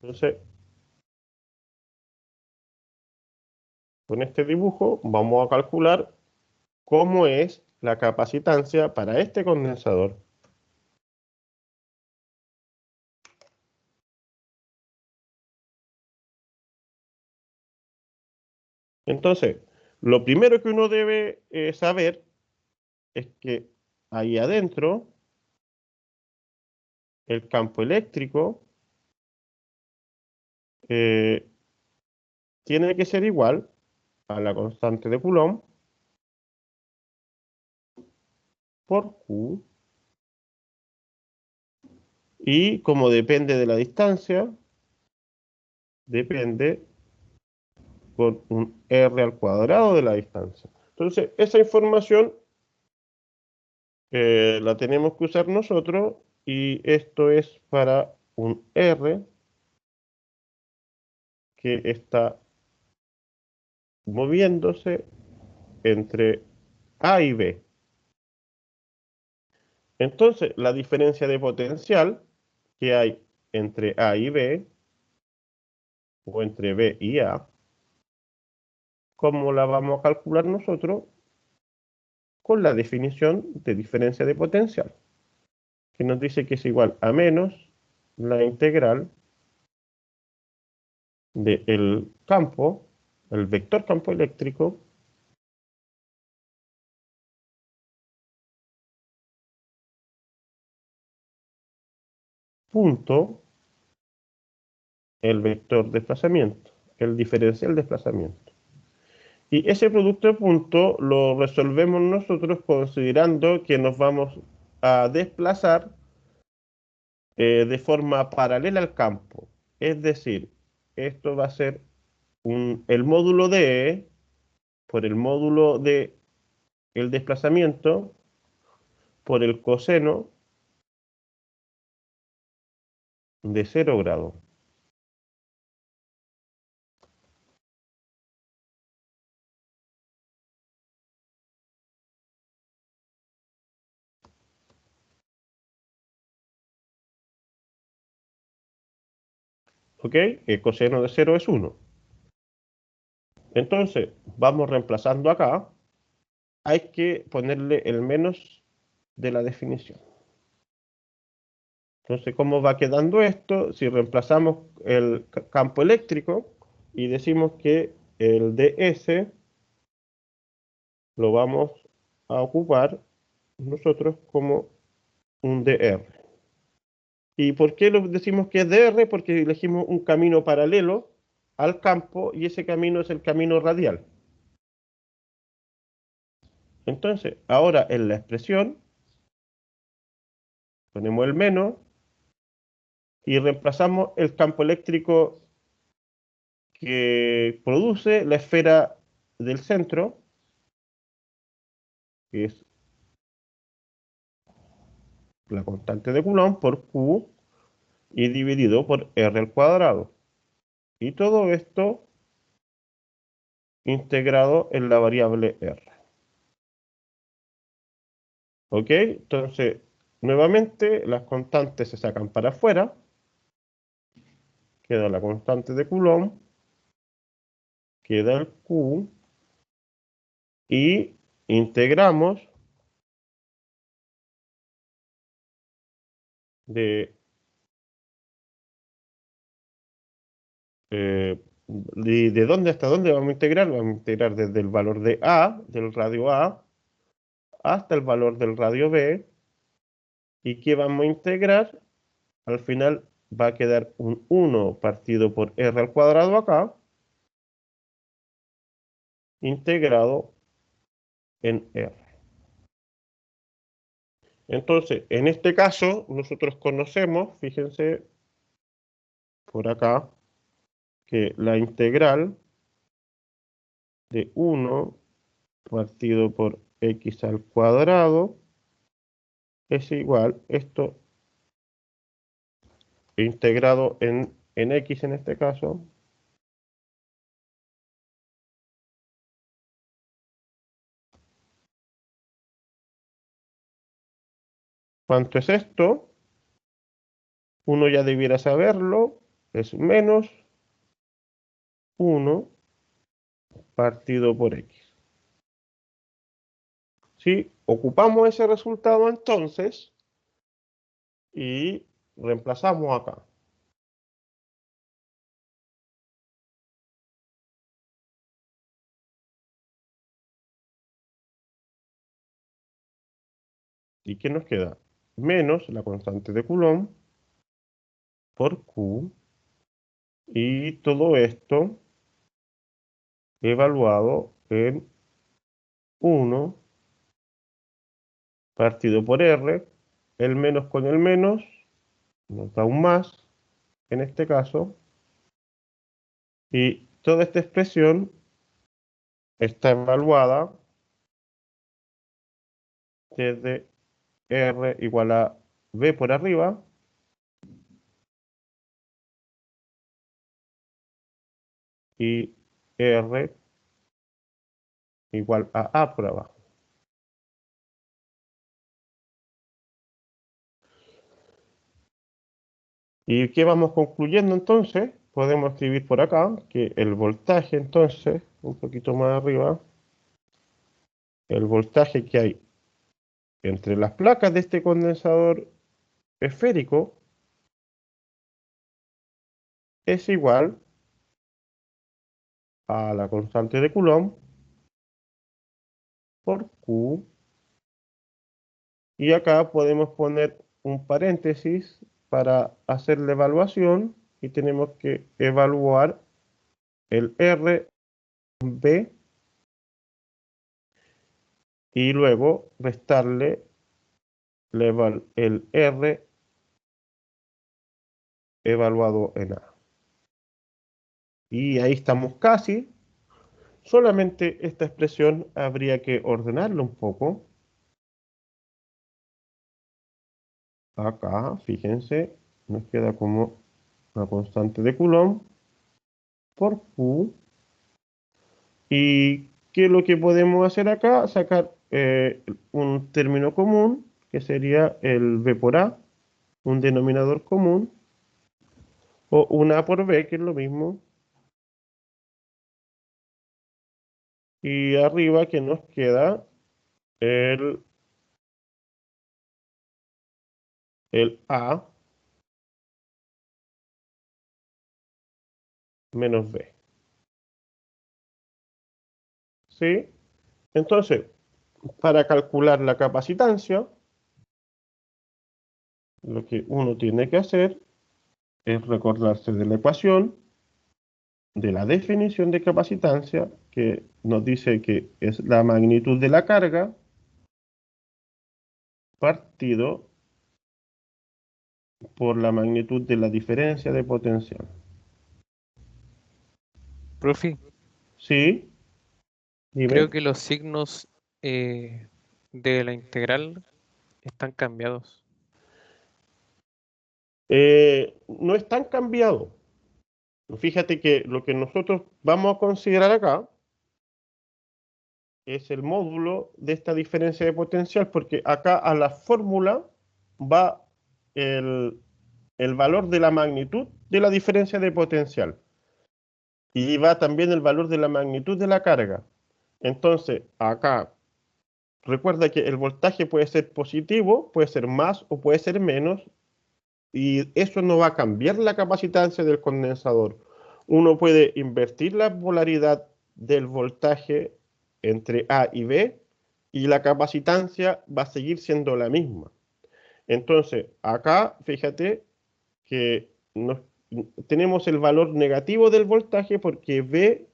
Entonces, con este dibujo vamos a calcular cómo es la capacitancia para este condensador. Entonces, lo primero que uno debe saber es que ahí adentro el campo eléctrico eh, tiene que ser igual a la constante de Coulomb por Q, y como depende de la distancia, depende por un R al cuadrado de la distancia. Entonces, esa información la tenemos que usar nosotros, y esto es para un R que está moviéndose entre A y B. Entonces, la diferencia de potencial que hay entre A y B, o entre B y A, ¿cómo la vamos a calcular nosotros? Con la definición de diferencia de potencial, que nos dice que es igual a menos la integral del campo, el vector campo eléctrico, punto el vector desplazamiento, el diferencial desplazamiento. Y ese producto de punto lo resolvemos nosotros considerando que nos vamos a desplazar de forma paralela al campo. Es decir, esto va a ser el módulo de E por el módulo de el desplazamiento por el coseno de 0 grados. ¿Ok? El coseno de 0 es 1. Entonces, vamos reemplazando acá. Hay que ponerle el menos de la definición. Entonces, ¿cómo va quedando esto? Si reemplazamos el campo eléctrico y decimos que el ds lo vamos a ocupar nosotros como un dr. ¿Y por qué lo decimos que es dr? Porque elegimos un camino paralelo al campo, y ese camino es el camino radial. Entonces, ahora en la expresión ponemos el menos y reemplazamos el campo eléctrico que produce la esfera del centro, que es la constante de Coulomb, por Q, y dividido por R al cuadrado. Y todo esto integrado en la variable R. ¿Ok? Entonces, nuevamente las constantes se sacan para afuera. Queda la constante de Coulomb, queda el Q, y integramos de, de dónde hasta dónde vamos a integrar. Vamos a integrar desde el valor de A, del radio A, hasta el valor del radio B. ¿Y qué vamos a integrar? Al final va a quedar un 1 partido por R al cuadrado acá, integrado en R. Entonces, en este caso, nosotros conocemos, fíjense por acá, que la integral de 1 partido por x al cuadrado es igual, esto integrado en x en este caso. ¿Cuánto es esto? Uno ya debiera saberlo. es menos 1 partido por X. ¿Sí? Ocupamos ese resultado entonces y reemplazamos acá. ¿Y qué nos queda? Menos la constante de Coulomb por Q, y todo esto evaluado en 1 partido por R. El menos con el menos nos da un más, en este caso, y toda esta expresión está evaluada desde R igual a B por arriba y R igual a A por abajo. ¿Y qué vamos concluyendo entonces? Podemos escribir por acá que el voltaje entonces, un poquito más arriba, el voltaje que hay entre las placas de este condensador esférico es igual a la constante de Coulomb por Q, y acá podemos poner un paréntesis para hacer la evaluación y tenemos que evaluar el RB y luego restarle el R evaluado en A. Y ahí estamos casi. Solamente esta expresión habría que ordenarla un poco. Acá, fíjense, nos queda como la constante de Coulomb por Q. ¿Y qué es lo que podemos hacer acá? Sacar un término común, que sería el B por A, un denominador común, o un A por B, que es lo mismo. Y arriba que nos queda el, el A menos B. ¿Sí? Entonces, para calcular la capacitancia, lo que uno tiene que hacer es recordarse de la ecuación, de la definición de capacitancia, que nos dice que es la magnitud de la carga partido por la magnitud de la diferencia de potencial. Profe, ¿Sí? creo Dime. que los signos de la integral están cambiados. No están cambiados. Fíjate que lo que nosotros vamos a considerar acá es el módulo de esta diferencia de potencial, porque acá a la fórmula va el, el valor de la magnitud de la diferencia de potencial y va también el valor de la magnitud de la carga. Entonces, acá, recuerda que el voltaje puede ser positivo, puede ser más o puede ser menos, y eso no va a cambiar la capacitancia del condensador. Uno puede invertir la polaridad del voltaje entre A y B y la capacitancia va a seguir siendo la misma. Entonces, acá, fíjate que tenemos el valor negativo del voltaje porque B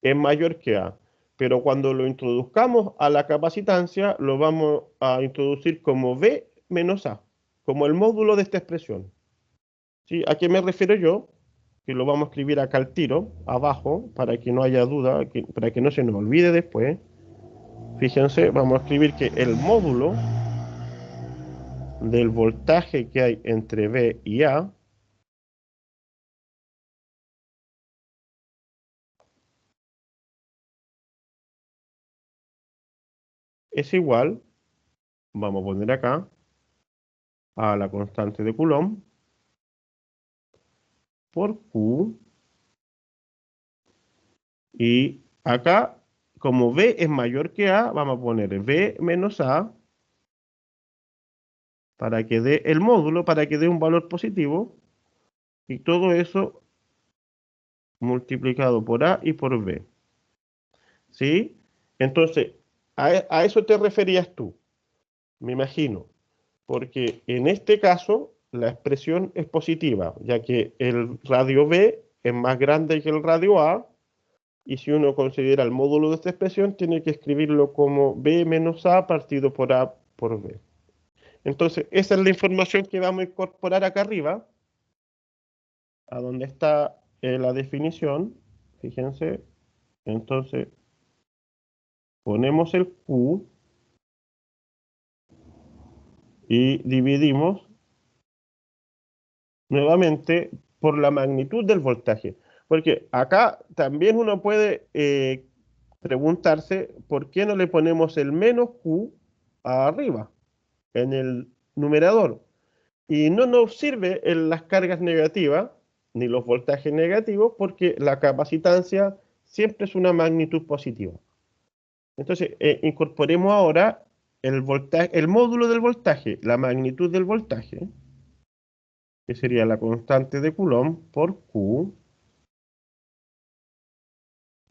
es mayor que A. Pero cuando lo introduzcamos a la capacitancia, lo vamos a introducir como B menos A, como el módulo de esta expresión. ¿Sí? ¿A qué me refiero yo? Que lo vamos a escribir acá al tiro, abajo, para que no haya duda, para que no se nos olvide después. Fíjense, vamos a escribir que el módulo del voltaje que hay entre B y A es igual, vamos a poner acá, a la constante de Coulomb por Q. Y acá, como B es mayor que A, vamos a poner B menos A para que dé el módulo, para que dé un valor positivo. Y todo eso multiplicado por A y por B. ¿Sí? Entonces, a eso te referías tú, me imagino. Porque en este caso, la expresión es positiva, ya que el radio B es más grande que el radio A. Y si uno considera el módulo de esta expresión, tiene que escribirlo como B menos A partido por A por B. Entonces, esa es la información que vamos a incorporar acá arriba, a donde está la definición. Fíjense. Entonces, ponemos el Q y dividimos nuevamente por la magnitud del voltaje. Porque acá también uno puede preguntarse por qué no le ponemos el menos Q arriba, en el numerador. Y no nos sirve en las cargas negativas, ni los voltajes negativos, porque la capacitancia siempre es una magnitud positiva. Entonces, incorporemos ahora el voltaje, el módulo del voltaje, la magnitud del voltaje, que sería la constante de Coulomb por Q,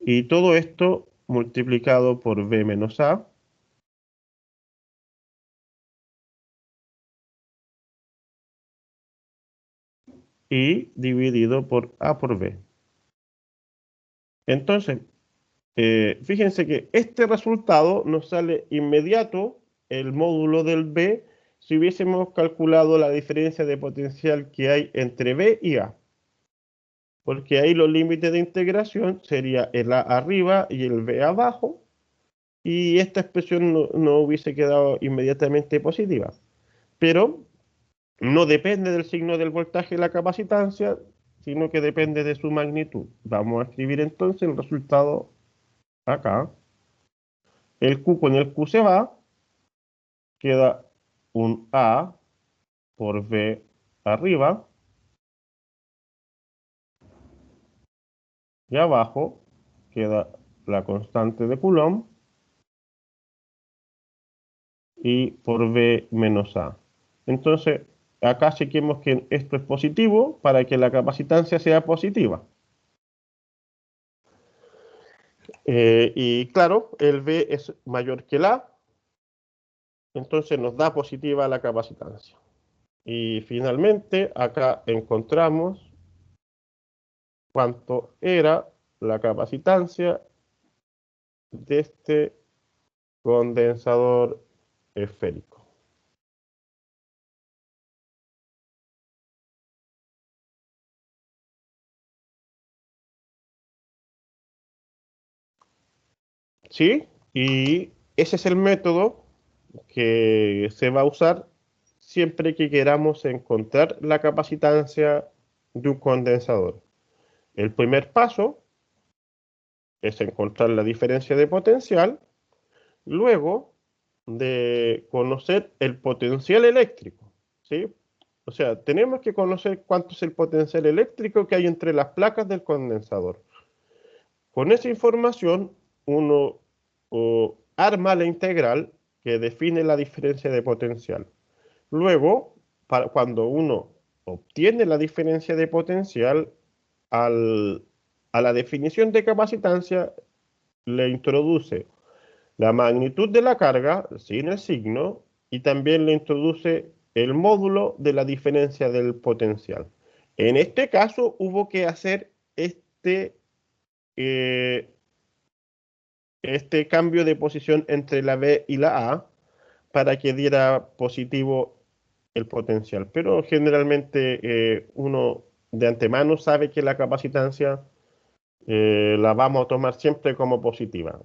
y todo esto multiplicado por V menos A, y dividido por A por B. Entonces, fíjense que este resultado nos sale inmediato, el módulo del B, si hubiésemos calculado la diferencia de potencial que hay entre B y A. Porque ahí los límites de integración sería el A arriba y el B abajo, y esta expresión no hubiese quedado inmediatamente positiva. Pero no depende del signo del voltaje y la capacitancia, sino que depende de su magnitud. Vamos a escribir entonces el resultado acá. El Q con el Q se va, queda un A por B arriba, y abajo queda la constante de Coulomb y por B menos A. Entonces, acá chequemos que esto es positivo para que la capacitancia sea positiva. Y claro, el B es mayor que el A, entonces nos da positiva la capacitancia. Y finalmente, acá encontramos cuánto era la capacitancia de este condensador esférico. ¿Sí? Y ese es el método que se va a usar siempre que queramos encontrar la capacitancia de un condensador. El primer paso es encontrar la diferencia de potencial, luego de conocer el potencial eléctrico, ¿sí? O sea, tenemos que conocer cuánto es el potencial eléctrico que hay entre las placas del condensador. Con esa información, uno arma la integral que define la diferencia de potencial. Luego, cuando uno obtiene la diferencia de potencial, a la definición de capacitancia le introduce la magnitud de la carga sin el signo y también le introduce el módulo de la diferencia del potencial. En este caso hubo que hacer eh, este cambio de posición entre la B y la A para que diera positivo el potencial. Pero generalmente uno de antemano sabe que la capacitancia la vamos a tomar siempre como positiva.